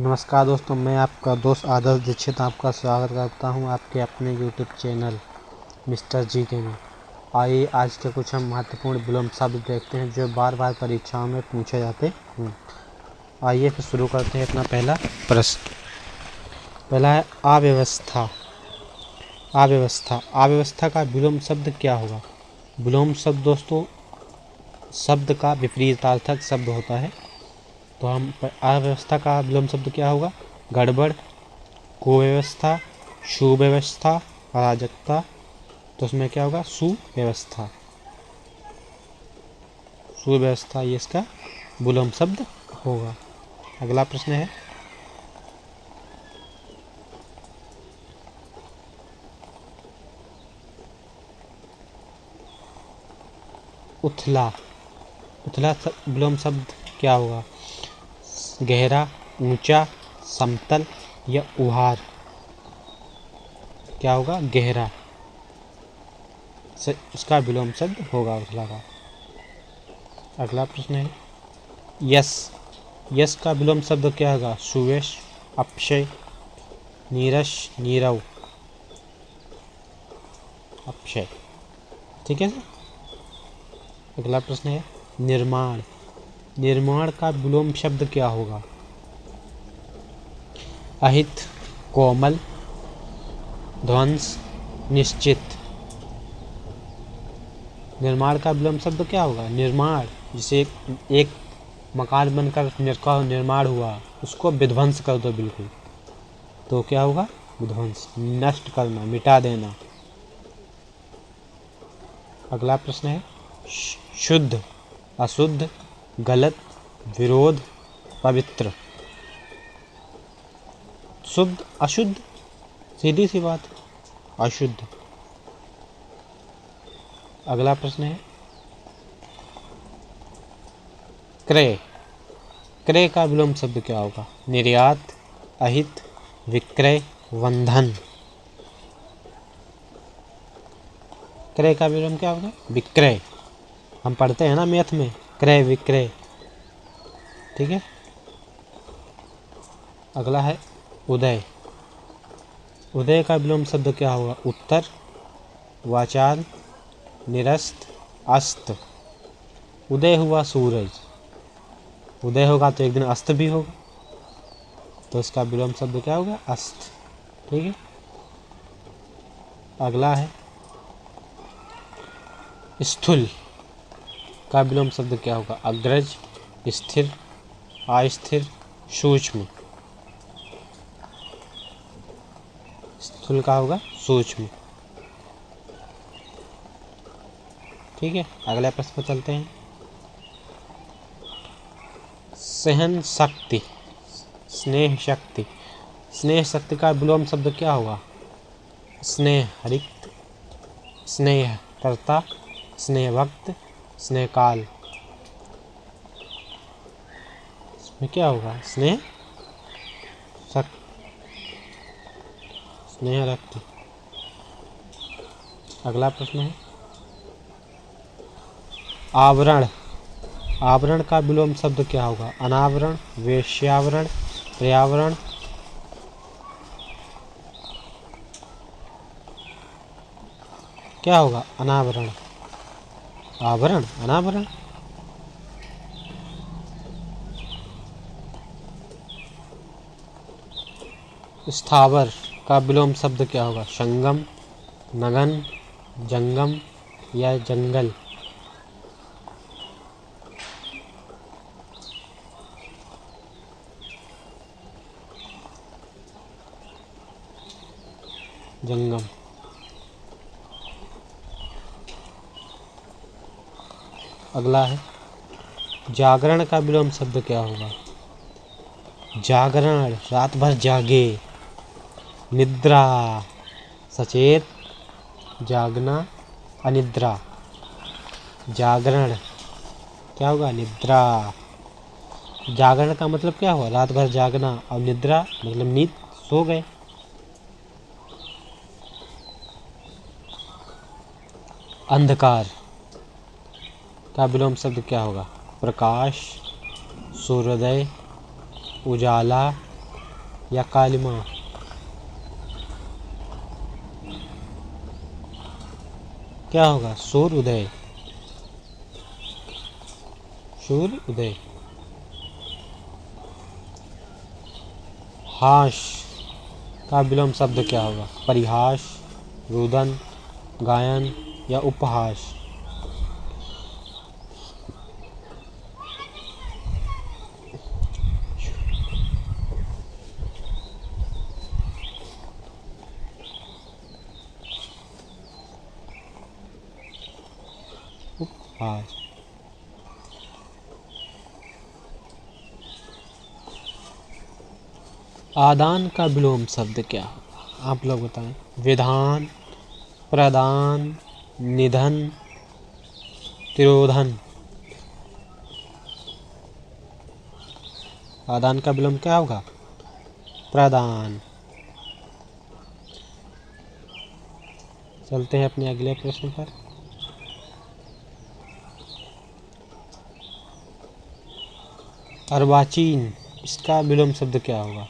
नमस्कार दोस्तों, मैं आपका दोस्त आदर्श दीक्षित आपका स्वागत करता हूं आपके अपने यूट्यूब चैनल मिस्टर जी के में। आइए आज के कुछ हम महत्वपूर्ण विलोम शब्द देखते हैं जो बार बार परीक्षाओं में पूछे जाते हैं। आइए फिर शुरू करते हैं अपना पहला प्रश्न। पहला है अव्यवस्था। अव्यवस्था अव्यवस्था का विलोम शब्द क्या होगा? विलोम शब्द दोस्तों शब्द का विपरीतार्थक शब्द होता है। तो हम अव्यवस्था का विलोम शब्द क्या होगा? गड़बड़, कुव्यवस्था, सुव्यवस्था, अराजकता। तो उसमें क्या होगा? सुव्यवस्था। सुव्यवस्था ये इसका विलोम शब्द होगा। अगला प्रश्न है उथला। उथला विलोम शब्द क्या होगा? गहरा, ऊंचा, समतल या उभार। क्या होगा? गहरा। इसका विलोम शब्द होगा उथला का। अगला प्रश्न है यश। यश का विलोम शब्द क्या होगा? सुयश, अपशय, नीरस, नीरव, अपशय। ठीक है सर। अगला प्रश्न है निर्माण। निर्माण का विलोम शब्द क्या होगा? अहित, कोमल, ध्वंस, निश्चित। निर्माण का विलोम शब्द क्या होगा? निर्माण, जिसे एक मकान बनकर निर्माण हुआ उसको विध्वंस कर दो बिल्कुल, तो क्या होगा? विध्वंस। नष्ट करना, मिटा देना। अगला प्रश्न है शुद्ध, अशुद्ध, गलत, विरोध, पवित्र। शुद्ध, अशुद्ध, सीधी सी बात, अशुद्ध। अगला प्रश्न है क्रय। क्रय का विलोम शब्द क्या होगा? निर्यात, अहित, विक्रय, बंधन। क्रय का विलोम क्या होगा? विक्रय। हम पढ़ते हैं ना मैथ में, क्रय विक्रय। ठीक है। अगला है उदय। उदय का विलोम शब्द क्या होगा? उत्तर, वाचाल, निरस्त, अस्त। उदय हुआ सूरज, उदय होगा तो एक दिन अस्त भी होगा, तो इसका विलोम शब्द क्या होगा? अस्त। ठीक है। अगला है स्थूल का विलोम शब्द क्या होगा? अग्रज, स्थिर, अस्थिर, सूक्ष्म। स्थूल का होगा सूक्ष्म। ठीक है। अगले प्रश्न पर चलते हैं सहन शक्ति, स्नेह शक्ति। स्नेह शक्ति का विलोम शब्द क्या होगा? स्नेह रिक्त, स्नेह कर्ता, स्नेह भक्त, स्नेह काल। इसमें क्या होगा? स्नेह शक्ति, स्नेह रक्त। अगला प्रश्न है आवरण। आवरण का विलोम शब्द क्या होगा? अनावरण, वेश्यावरण, पर्यावरण। क्या होगा? अनावरण। आवरण, अनावरण। स्थावर का विलोम शब्द क्या होगा? संगम, नगन, जंगम या जंगल। जंगम। अगला है जागरण का विलोम शब्द क्या होगा? जागरण, रात भर जागे। निद्रा, सचेत, जागना, अनिद्रा। जागरण क्या होगा? निद्रा। जागरण का मतलब क्या हुआ? रात भर जागना, और निद्रा मतलब नींद, सो गए। अंधकार का विलोम शब्द क्या होगा? प्रकाश, सूर्योदय, उजाला, या कालिमा? क्या होगा? सूर्योदय। सूर्योदय। हास का विलोम शब्द क्या होगा? परिहास, रुदन, गायन या उपहास? उपहास। आदान का विलोम शब्द क्या होगा? आप लोग बताएं। विधान, प्रदान, निधन, तिरोधन। आदान का विलोम क्या होगा? प्रदान। चलते हैं अपने अगले प्रश्न पर। अर्वाचीन, इसका विलोम शब्द क्या होगा?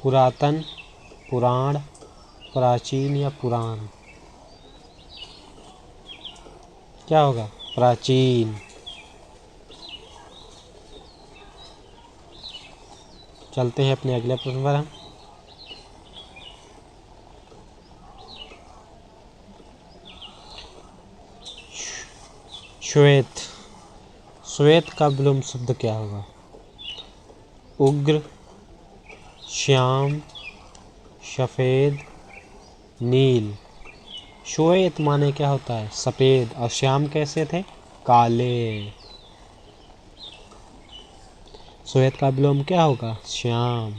पुरातन, पुराण, प्राचीन या पुराण? क्या होगा? प्राचीन। चलते हैं अपने अगले प्रश्न पर हम। श्वेत, श्वेत का विलोम शब्द क्या होगा? उग्र, श्याम, सफेद, नील। श्वेत माने क्या होता है? सफेद। और श्याम कैसे थे? काले। श्वेत का विलोम क्या होगा? श्याम।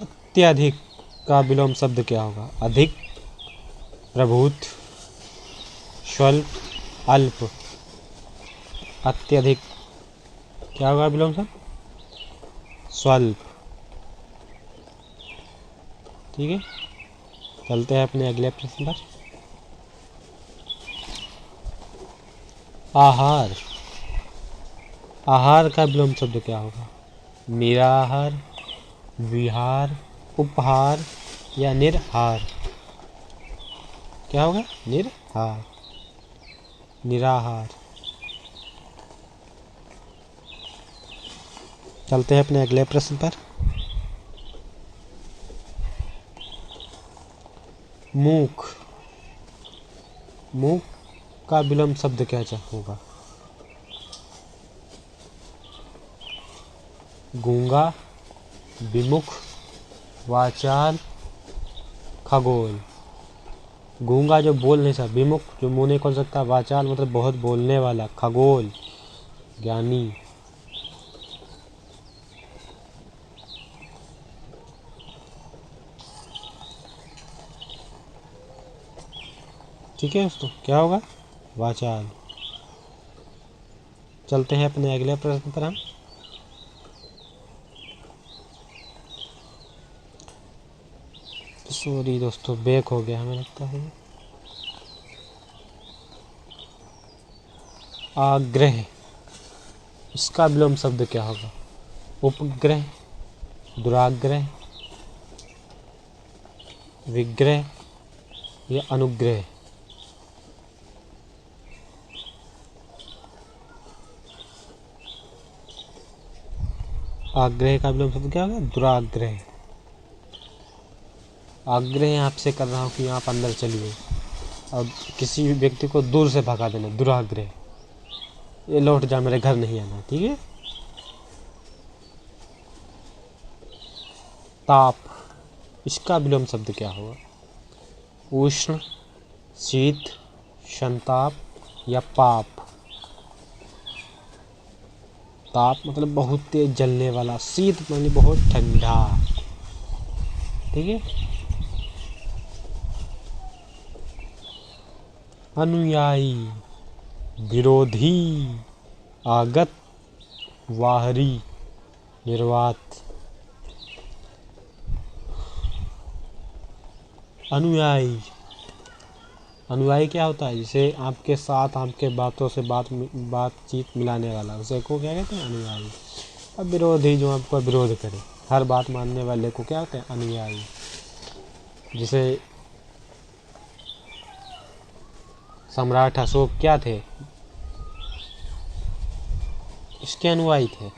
अत्यधिक का विलोम शब्द क्या होगा? अधिक, प्रभुत्व, स्वल्प, अल्प। अत्यधिक क्या होगा विलोम शब्द? स्वल्प। ठीक है, चलते हैं अपने अगले प्रश्न पर। आहार, आहार का विलोम शब्द क्या होगा? निराहार, विहार, उपहार या निरहार? क्या होगा? निरहार, निराहार। चलते हैं अपने अगले प्रश्न पर। मूक, मूक का विलोम शब्द क्या होगा? गूंगा, विमुख, वाचाल, खगोल। गूंगा जो बोल नहीं सकता, विमुख जो मुंह नहीं खोल सकता, वाचाल मतलब बहुत बोलने वाला, खगोल ज्ञानी। ठीक है दोस्तों, क्या होगा? वाचाल। चलते हैं अपने अगले प्रश्न पर हम। सॉरी दोस्तों, बैक हो गया हमें लगता है। आग्रह, इसका विलोम शब्द क्या होगा? उपग्रह, दुराग्रह, विग्रह या अनुग्रह? आग्रह का विलोम शब्द क्या होगा? दुराग्रह। आग्रह आपसे कर रहा हूँ कि आप अंदर चलिए, और किसी भी व्यक्ति को दूर से भगा देना, दुराग्रह। ये लौट जा, मेरे घर नहीं आना। ठीक है। ताप, इसका विलोम शब्द क्या होगा? उष्ण, शीत, संताप या पाप? ताप मतलब बहुत तेज जलने वाला, शीत मतलब बहुत ठंडा। ठीक है। अनुयायी, विरोधी, आगत, वाहरी, निर्वात। अनुयायी, अनुयायी क्या होता है? जिसे आपके साथ आपके बातों से बातचीत मिलाने वाला, उसे को क्या कहते हैं? अनुयायी। अब विरोधी, जो आपका विरोध करे, हर बात मानने वाले को क्या होते हैं? अनुयायी। जिसे सम्राट अशोक क्या थे? इसके अनुयायी थे,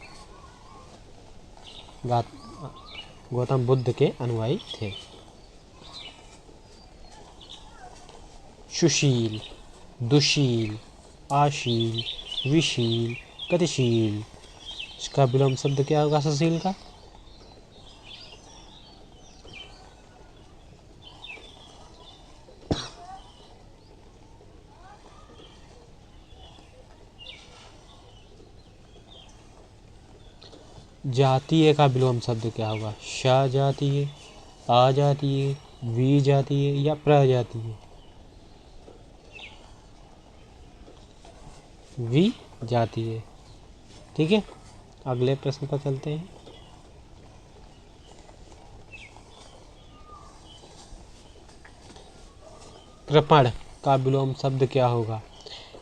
गौतम बुद्ध के अनुयायी थे। सुशील, दुशील, आशील, विशील, गतिशील, इसका विलोम शब्द क्या होगा सुशील का? जातीय का विलोम शब्द क्या होगा? सजातीय, अजातीय, विजातीय या प्रजातीय? विजातीय। ठीक है, अगले प्रश्न पर चलते हैं। कृपण का विलोम शब्द क्या होगा?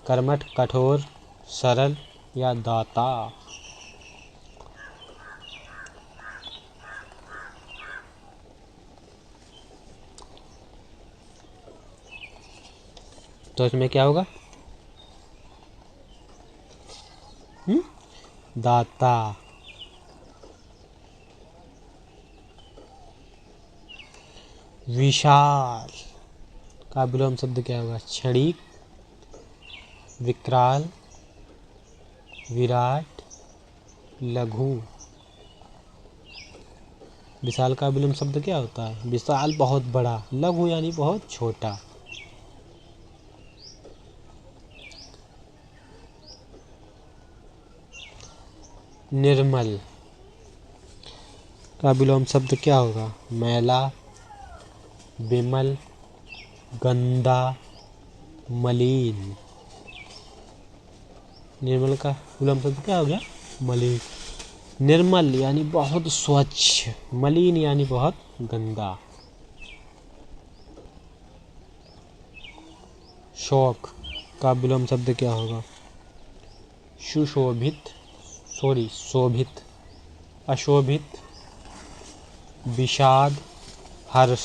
कर्मठ, कठोर, सरल या दाता? तो इसमें क्या होगा? दाता। विशाल का विलोम शब्द क्या होगा? क्षणिक, विकराल, विराट, लघु? विशाल का विलोम शब्द क्या होता है? विशाल बहुत बड़ा, लघु यानी बहुत छोटा। निर्मल का विलोम शब्द क्या होगा? मैला, विमल, गंदा, मलिन? निर्मल का विलोम शब्द क्या हो गया? मलिन। निर्मल यानी बहुत स्वच्छ, मलिन यानी बहुत गंदा। शोक का विलोम शब्द क्या होगा? सुशोभित, शोभित, अशोभित, विषाद, हर्ष।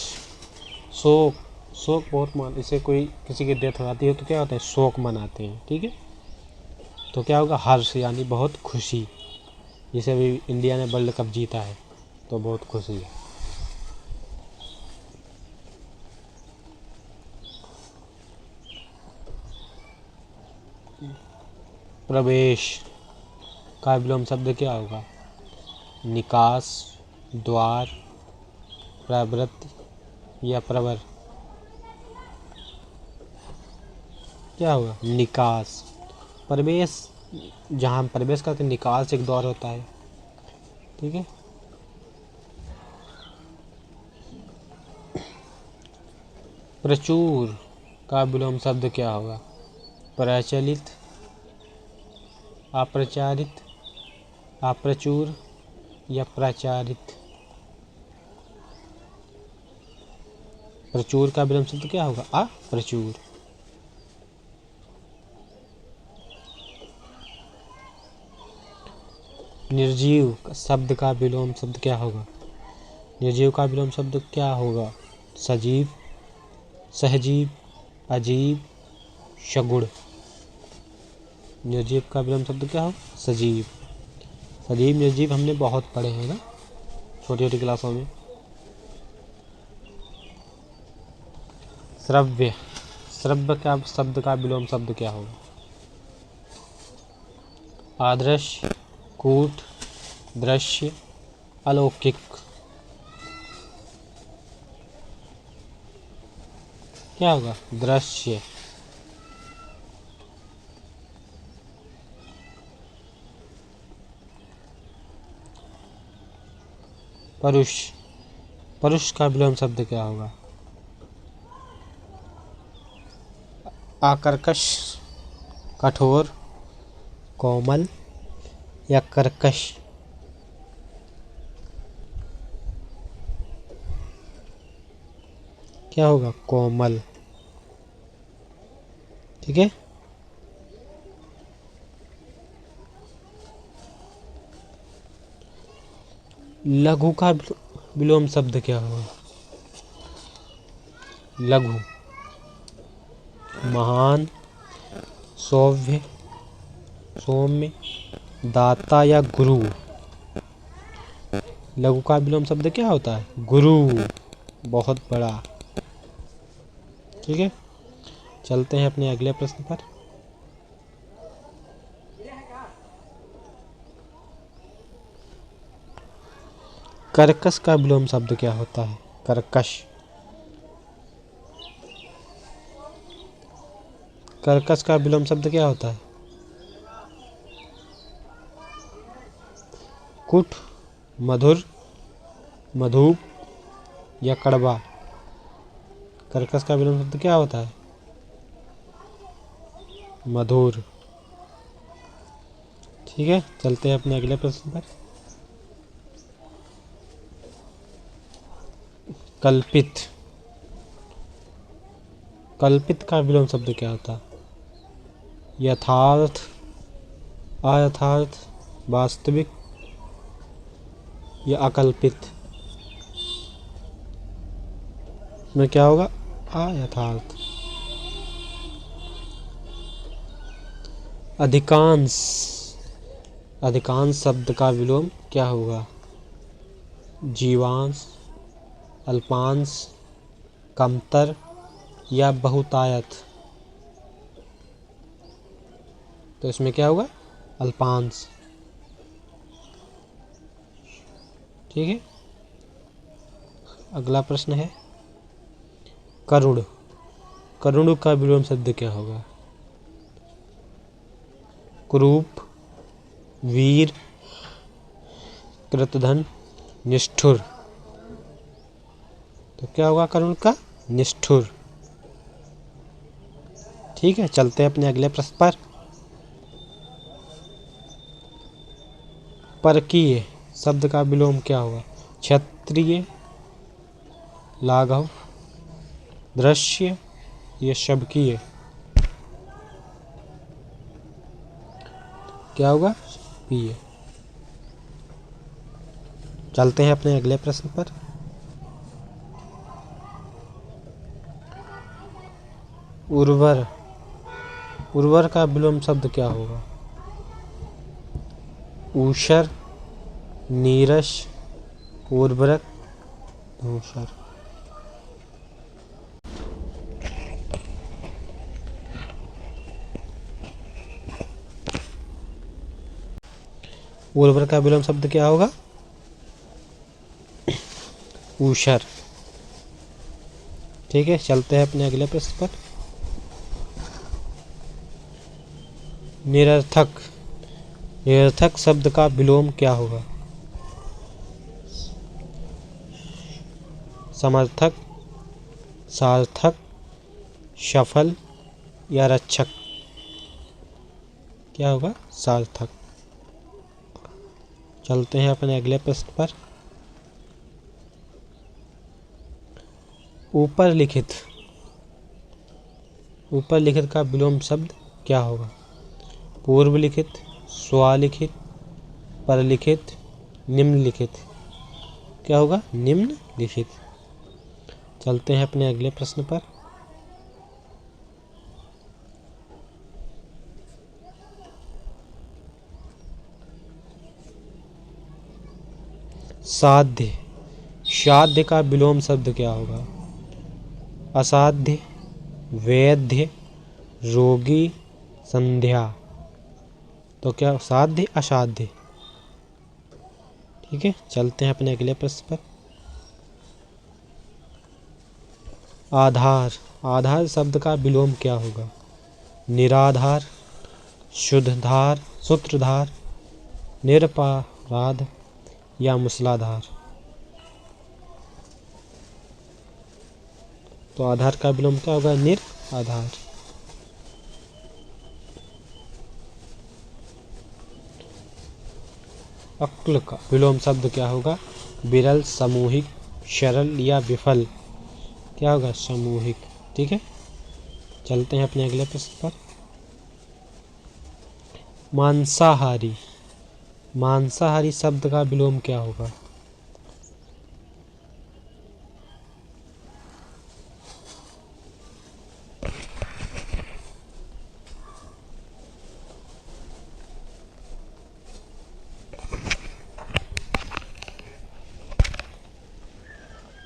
शोक बहुत इसे कोई किसी की डेथ हो जाती है तो क्या होता है? शोक मनाते हैं। ठीक है, तो क्या होगा? हर्ष यानी बहुत खुशी। जैसे अभी इंडिया ने वर्ल्ड कप जीता है तो बहुत खुशी है। प्रवेश का विलोम शब्द क्या होगा? निकास, द्वार, प्रवृत्ति या प्रवर? क्या होगा? निकास। प्रवेश, जहाँ हम प्रवेश करते हैं, निकास एक द्वार होता है। ठीक है, प्रचुर का विलोम शब्द क्या होगा? प्रचलित, अप्रचारित, अप्रचुर या प्रचारित? प्रचुर का विलोम शब्द क्या होगा? अप्रचुर। निर्जीव शब्द का विलोम शब्द क्या होगा? निर्जीव का विलोम शब्द क्या होगा? सजीव, सहजीव, अजीब, सगुण? निर्जीव का विलोम शब्द क्या होगा? सजीव। सजीव निर्जीव हमने बहुत पढ़े हैं ना छोटी छोटी क्लासों में। श्रव्य, श्रव्य का शब्द का विलोम शब्द क्या होगा? आदर्श, कूट, दृश्य, अलौकिक? क्या होगा? दृश्य। परुष, परुष का विलोम शब्द क्या होगा? आकर्कश, कठोर, कोमल या कर्कश? क्या होगा? कोमल। ठीक है। लघु का विलोम शब्द क्या होगा? लघु, महान, सौम्य, सौम्य, दाता या गुरु। लघु का विलोम शब्द क्या होता है? गुरु, बहुत बड़ा। ठीक है, चलते हैं अपने अगले प्रश्न पर। कर्कश का विलोम शब्द क्या होता है? कर्कश, कर्कश का विलोम शब्द क्या होता है? कुट, मधुर, मधुप या कड़वा। कर्कश का विलोम शब्द क्या होता है? मधुर। ठीक है, चलते हैं अपने अगले प्रश्न पर। कल्पित, कल्पित का विलोम शब्द क्या होता है? यथार्थ, अयथार्थ, वास्तविक या अकल्पित। इसमें क्या होगा? अयथार्थ। अधिकांश, अधिकांश शब्द का विलोम क्या होगा? जीवांश, अल्पांश, कमतर या बहुतायत। तो इसमें क्या होगा? अल्पांश। ठीक है, अगला प्रश्न है करुण। करुण का विलोम शब्द क्या होगा? कुरूप, वीर, कृतघ्न, निष्ठुर। तो क्या होगा करुण का? निष्ठुर। ठीक है, चलते हैं अपने अगले प्रश्न पर। परकीय शब्द का विलोम क्या होगा? क्षत्रिय, लाघव, दृश्य या शबकीय। क्या होगा? शबकीय। चलते हैं अपने अगले प्रश्न पर। उर्वर, उर्वर का विलोम शब्द क्या होगा? ऊषर, नीरस, उर्वरक, धूसर। उर्वर का विलोम शब्द क्या होगा? ऊषर। ठीक है, चलते हैं अपने अगले प्रश्न पर। निरर्थक, निरर्थक शब्द का विलोम क्या होगा? समर्थक, सार्थक, सफल या रक्षक। क्या होगा? सार्थक। चलते हैं अपने अगले प्रश्न पर। ऊपर लिखित, ऊपर लिखित का विलोम शब्द क्या होगा? पूर्व लिखित, स्वलिखित, परलिखित, निम्नलिखित। क्या होगा? निम्नलिखित। चलते हैं अपने अगले प्रश्न पर। साध्य, साध्य का विलोम शब्द क्या होगा? असाध्य, वैद्य, रोगी, संध्या। तो क्या? साध्य, असाध्य। ठीक है, चलते हैं अपने अगले प्रश्न पर। आधार, आधार शब्द का विलोम क्या होगा? निराधार, शुद्धधार, सूत्रधार, निरपराध या मूसलाधार। तो आधार का विलोम क्या होगा? निराधार। अक्ल का विलोम शब्द क्या होगा? विरल, सामूहिक, सरल या विफल। क्या होगा? सामूहिक। ठीक है, चलते हैं अपने अगले प्रश्न पर। मांसाहारी, मांसाहारी शब्द का विलोम क्या होगा?